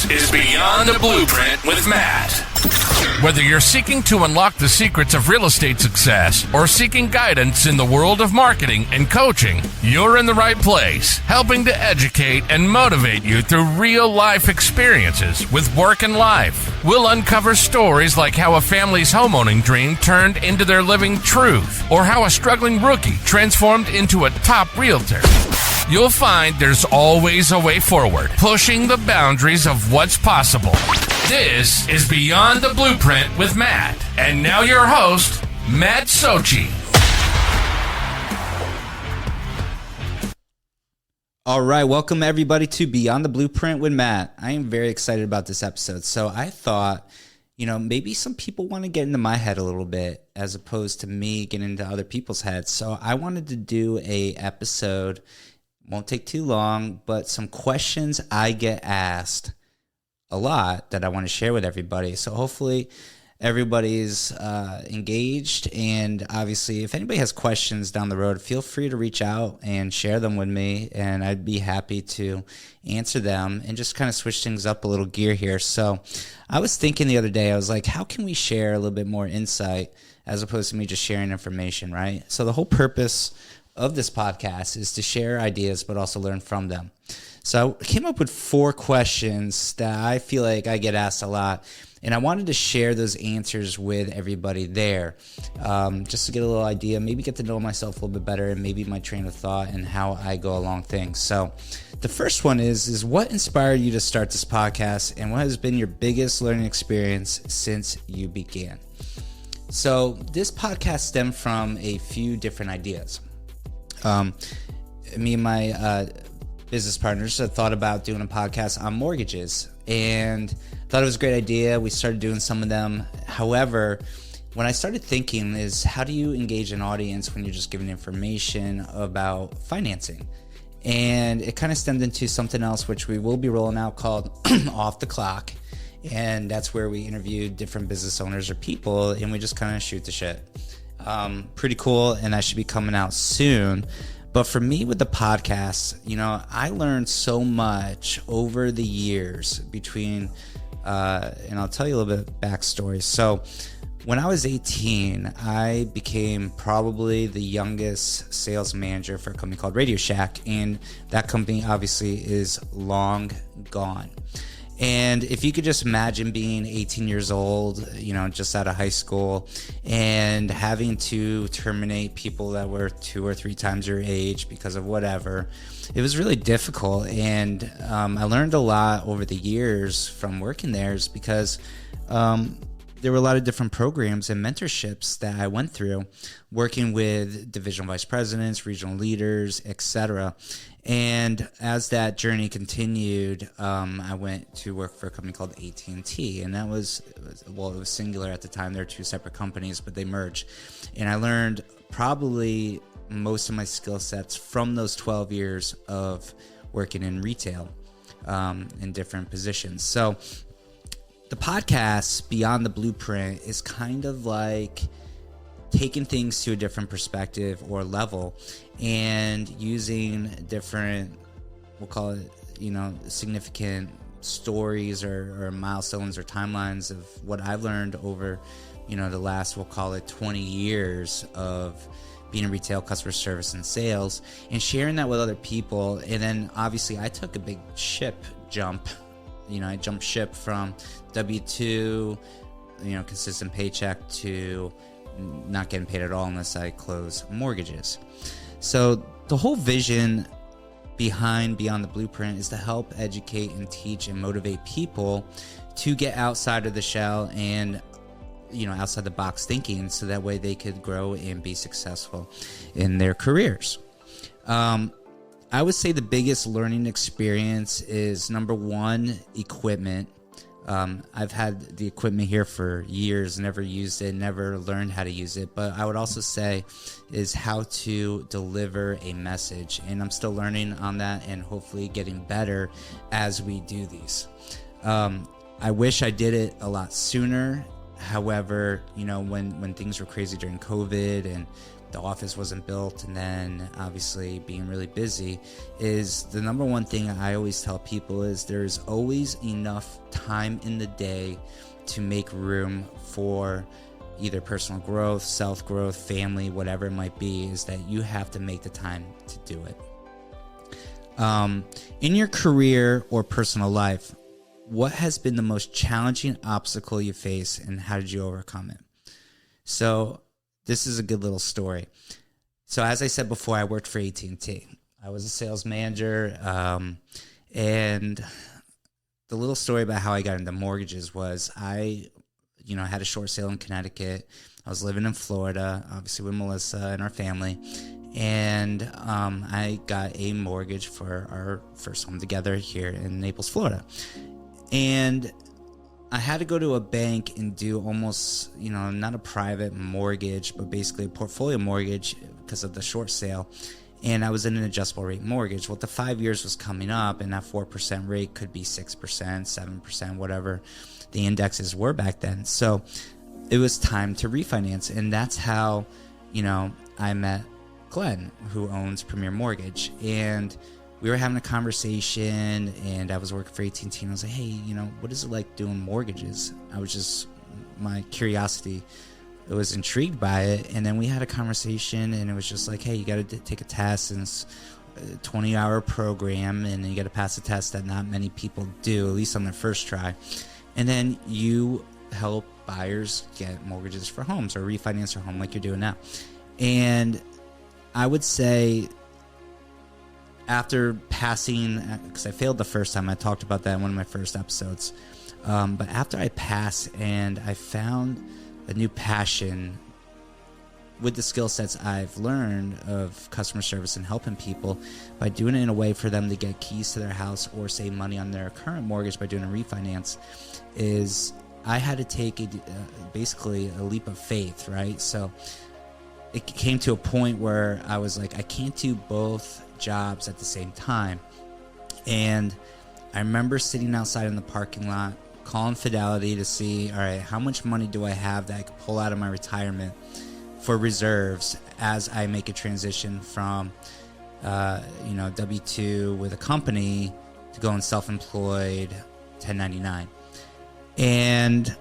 This is Beyond the Blueprint with Matt. Whether you're seeking to unlock the secrets of real estate success or seeking guidance in the world of marketing and coaching, you're in the right place, helping to educate and motivate you through real-life experiences with work and life. We'll uncover stories like how a family's homeowning dream turned into their living truth, or how a struggling rookie transformed into a top realtor. You'll find there's always a way forward, pushing the boundaries of what's possible. This is Beyond the Blueprint with Matt. And now your host, Matt Socci. All right, welcome everybody to Beyond the Blueprint with Matt. I am very excited about this episode. So I thought, maybe some people want to get into my head a little bit as opposed to me getting into other people's heads. So I wanted to do a episode, won't take too long, but some questions I get asked a lot that I want to share with everybody. So hopefully everybody's engaged, and obviously if anybody has questions down the road, feel free to reach out and share them with me, and I'd be happy to answer them and just kind of switch things up a little gear here. So I was thinking the other day, I was like, how can we share a little bit more insight as opposed to me just sharing information, right? So the whole purpose of this podcast is to share ideas but also learn from them. So I came up with 4 questions that I feel like I get asked a lot, and I wanted to share those answers with everybody there, just to get a little idea, maybe get to know myself a little bit better, and maybe my train of thought and how I go along things. So the first one is what inspired you to start this podcast, and what has been your biggest learning experience since you began? So this podcast stemmed from a few different ideas. Me and my business partners had thought about doing a podcast on mortgages and thought it was a great idea. We started doing some of them. However, when I started thinking is how do you engage an audience when you're just giving information about financing? And it kind of stemmed into something else, which we will be rolling out called Off the Clock. And that's where we interview different business owners or people and we just kind of shoot the shit. Pretty cool. And that should be coming out soon. But for me with the podcast, I learned so much over the years between, and I'll tell you a little bit of backstory. So when I was 18, I became probably the youngest sales manager for a company called Radio Shack. And that company obviously is long gone. And if you could just imagine being 18 years old, just out of high school and having to terminate people that were 2 or 3 times your age because of whatever, it was really difficult. And I learned a lot over the years from working there is because there were a lot of different programs and mentorships that I went through working with division vice presidents, regional leaders, etc. And as that journey continued, I went to work for a company called AT&T, and it was singular at the time. There were 2 separate companies, but they merged. And I learned probably most of my skill sets from those 12 years of working in retail in different positions. So the podcast, Beyond the Blueprint, is kind of like taking things to a different perspective or level and using different, we'll call it, significant stories or milestones or timelines of what I've learned over, the last, we'll call it 20 years of being in retail, customer service, and sales, and sharing that with other people. And then obviously I took a big jump. I jumped ship from W-2, consistent paycheck to not getting paid at all unless I close mortgages. So the whole vision behind Beyond the Blueprint is to help educate and teach and motivate people to get outside of the shell and outside the box thinking, so that way they could grow and be successful in their careers. I would say the biggest learning experience is, number one, equipment. I've had the equipment here for years, never used it, never learned how to use it. But I would also say is how to deliver a message. And I'm still learning on that and hopefully getting better as we do these. I wish I did it a lot sooner. However, when things were crazy during COVID and the office wasn't built, and then obviously being really busy, is the number one thing I always tell people is there's always enough time in the day to make room for either personal growth, self-growth, family, whatever it might be, is that you have to make the time to do it. In your career or personal life, what has been the most challenging obstacle you face, and how did you overcome it? So this is a good little story. So as I said before, I worked for AT&T. I was a sales manager, and the little story about how I got into mortgages was I had a short sale in Connecticut. I was living in Florida, obviously with Melissa and our family, and I got a mortgage for our first home together here in Naples, Florida. And I had to go to a bank and do almost, not a private mortgage, but basically a portfolio mortgage because of the short sale. And I was in an adjustable rate mortgage. Well, the 5 years was coming up, and that 4% rate could be 6%, 7%, whatever the indexes were back then. So it was time to refinance. And that's how, I met Glenn, who owns Premier Mortgage. And we were having a conversation, and I was working for AT&T, and I was like, hey, what is it like doing mortgages? My curiosity, I was intrigued by it. And then we had a conversation, and it was just like, hey, you got to take a test, and it's a 20-hour program, and you got to pass a test that not many people do, at least on their first try. And then you help buyers get mortgages for homes or refinance their home like you're doing now. And I would say, after passing, because I failed the first time, I talked about that in one of my first episodes, but after I passed and I found a new passion with the skill sets I've learned of customer service and helping people by doing it in a way for them to get keys to their house or save money on their current mortgage by doing a refinance, is I had to take basically a leap of faith, right? So it came to a point where I was like, I can't do both jobs at the same time. And I remember sitting outside in the parking lot, calling Fidelity to see, all right, how much money do I have that I could pull out of my retirement for reserves as I make a transition from, W-2 with a company to going self-employed 1099. And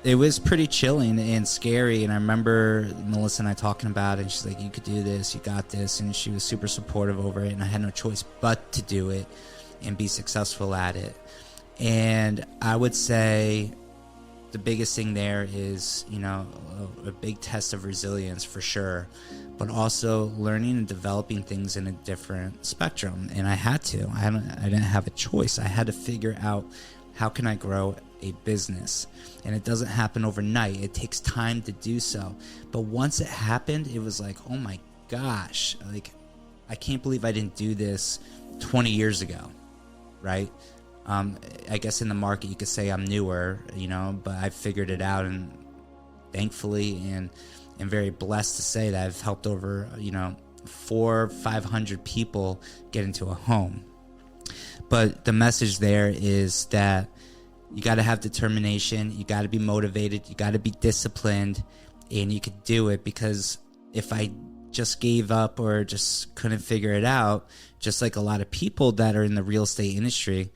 it was pretty chilling and scary. And I remember Melissa and I talking about it, and she's like, you could do this, you got this. And she was super supportive over it. And I had no choice but to do it and be successful at it. And I would say the biggest thing there is, a big test of resilience for sure, but also learning and developing things in a different spectrum. And I had to. I didn't have a choice. I had to figure out, how can I grow a business? And it doesn't happen overnight. It takes time to do so. But once it happened, it was like, oh my gosh, like, I can't believe I didn't do this 20 years ago, right? I guess in the market you could say I'm newer, but I've figured it out, and thankfully and very blessed to say that I've helped over, 400-500 people get into a home. But the message there is that you got to have determination, you got to be motivated, you got to be disciplined, and you could do it. Because if I just gave up or just couldn't figure it out, just like a lot of people that are in the real estate industry,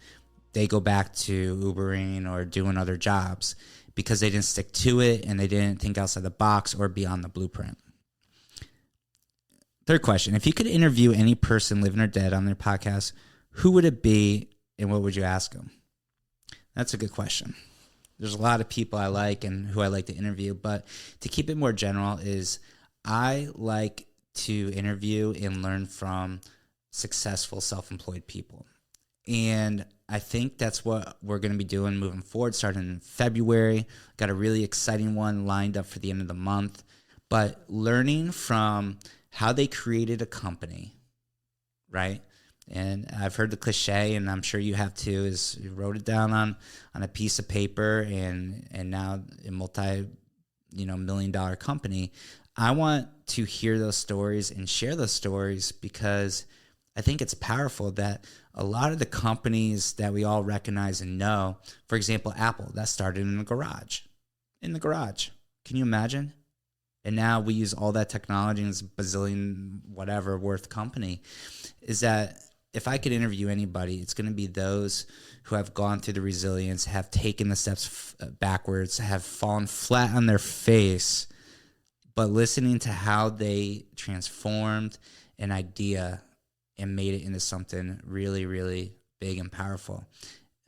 they go back to Ubering or doing other jobs because they didn't stick to it and they didn't think outside the box or beyond the blueprint. Third question: if you could interview any person, living or dead, on their podcast, who would it be and what would you ask them? That's a good question. There's a lot of people I like and who I like to interview, but to keep it more general is I like to interview and learn from successful self-employed people. And I think that's what we're going to be doing moving forward, starting in February. Got a really exciting one lined up for the end of the month. But learning from how they created a company, right? And I've heard the cliche, and I'm sure you have too, is you wrote it down on a piece of paper, and now a multi-million-dollar company. I want to hear those stories and share those stories because I think it's powerful that a lot of the companies that we all recognize and know, for example, Apple, that started in the garage. In the garage. Can you imagine? and now we use all that technology and it's a bazillion whatever worth company, is that if I could interview anybody, it's going to be those who have gone through the resilience, have taken the steps backwards, have fallen flat on their face, but listening to how they transformed an idea and made it into something really, really big and powerful.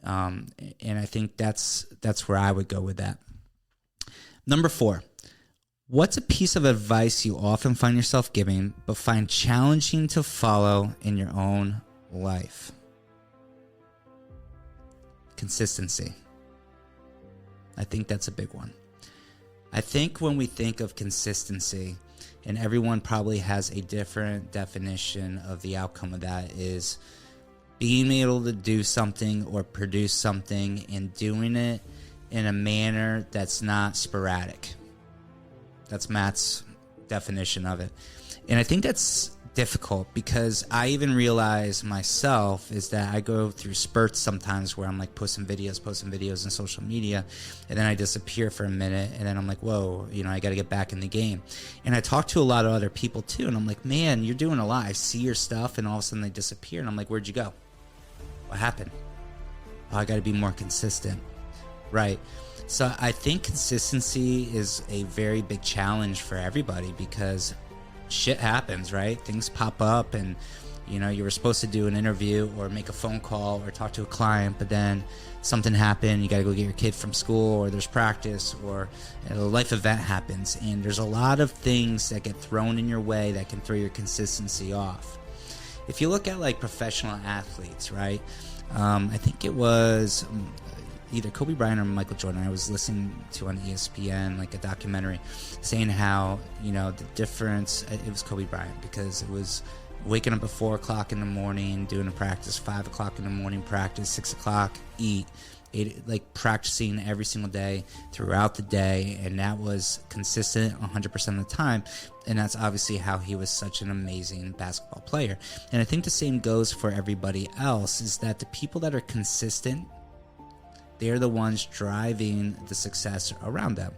And I think that's where I would go with that. Number 4, what's a piece of advice you often find yourself giving but find challenging to follow in your own life? Consistency. I think that's a big one. I think when we think of consistency, and everyone probably has a different definition of the outcome of that, is being able to do something or produce something and doing it in a manner that's not sporadic. That's Matt's definition of it. And I think that's difficult because I even realize myself is that I go through spurts sometimes where I'm like posting videos on social media, and then I disappear for a minute, and then I'm like, whoa, I got to get back in the game. And I talk to a lot of other people too, and I'm like, man, you're doing a lot. I see your stuff, and all of a sudden they disappear, and I'm like, where'd you go? What happened? Oh, I got to be more consistent. Right. So I think consistency is a very big challenge for everybody because shit happens, right? Things pop up, and you were supposed to do an interview or make a phone call or talk to a client, but then something happened. You got to go get your kid from school, or there's practice, or a life event happens, and there's a lot of things that get thrown in your way that can throw your consistency off. If you look at like professional athletes, right? I think it was either Kobe Bryant or Michael Jordan I was listening to on ESPN, like a documentary, saying how, the difference, it was Kobe Bryant, because it was waking up at 4 o'clock in the morning, doing a practice, 5 o'clock in the morning practice, 6 o'clock, eat, like practicing every single day throughout the day, and that was consistent 100% of the time, and that's obviously how he was such an amazing basketball player. And I think the same goes for everybody else, is that the people that are consistent, they're the ones driving the success around them.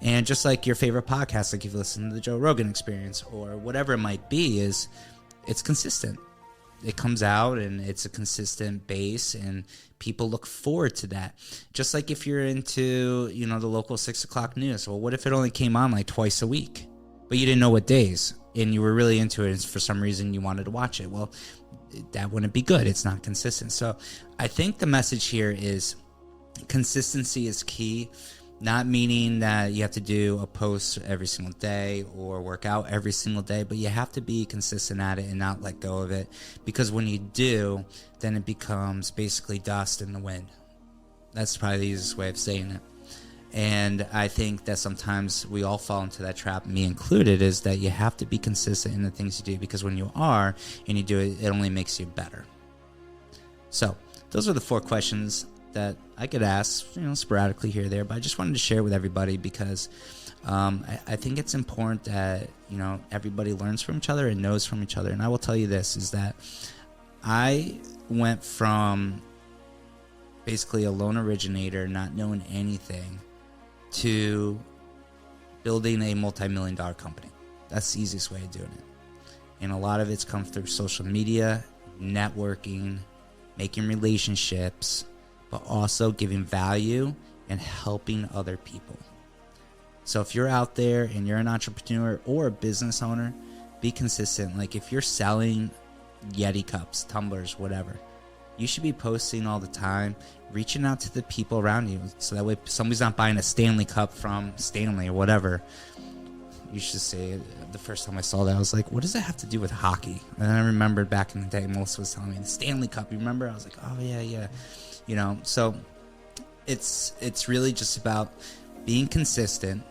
And just like your favorite podcast, like you've listened to the Joe Rogan Experience or whatever it might be, it's consistent. It comes out and it's a consistent base, and people look forward to that. Just like if you're into, the local 6 o'clock news. Well, what if it only came on like twice a week, but you didn't know what days, and you were really into it, and for some reason you wanted to watch it? Well, that wouldn't be good. It's not consistent. So I think the message here is consistency is key. Not meaning that you have to do a post every single day or work out every single day, but you have to be consistent at it and not let go of it, because when you do, then it becomes basically dust in the wind. That's probably the easiest way of saying it. And I think that sometimes we all fall into that trap, me included, is that you have to be consistent in the things you do, because when you are and you do it, it only makes you better. So those are the 4 questions that I could ask, sporadically here or there, but I just wanted to share with everybody because I think it's important that, everybody learns from each other and knows from each other. And I will tell you this, is that I went from basically a lone originator, not knowing anything, to building a multi-million-dollar company. That's the easiest way of doing it. And a lot of it's come through social media, networking, making relationships, but also giving value and helping other people. So if you're out there and you're an entrepreneur or a business owner, be consistent. Like if you're selling Yeti cups, tumblers, whatever, you should be posting all the time, reaching out to the people around you, so that way somebody's not buying a Stanley cup from Stanley or whatever. You should say, the first time I saw that, I was like, what does that have to do with hockey? And then I remembered back in the day, Melissa was telling me, the Stanley Cup, you remember? I was like, oh yeah. So it's really just about being consistent,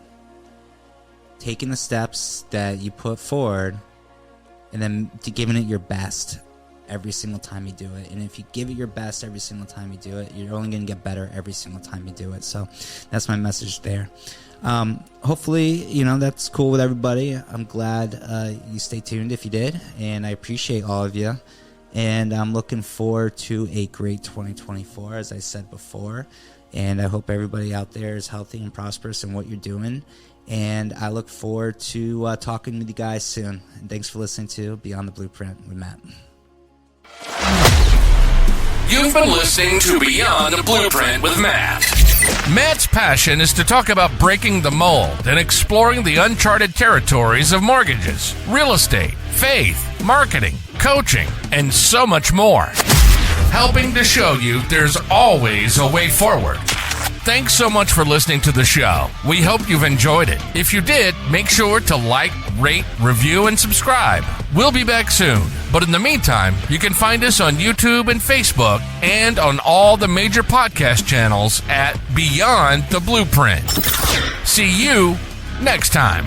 taking the steps that you put forward, and then giving it your best every single time you do it. And if you give it your best every single time you do it, you're only going to get better every single time you do it. So that's my message there. Hopefully, that's cool with everybody. I'm glad you stay tuned if you did, and I appreciate all of you. And I'm looking forward to a great 2024, as I said before. And I hope everybody out there is healthy and prosperous in what you're doing. And I look forward to talking with you guys soon. And thanks for listening to Beyond the Blueprint with Matt. You've been listening to Beyond the Blueprint with Matt. Matt's passion is to talk about breaking the mold and exploring the uncharted territories of mortgages, real estate, faith, marketing, coaching, and so much more. Helping to show you there's always a way forward. Thanks so much for listening to the show. We hope you've enjoyed it. If you did, make sure to like, rate, review, and subscribe. We'll be back soon. But in the meantime, you can find us on YouTube and Facebook and on all the major podcast channels at Beyond the Blueprint. See you next time.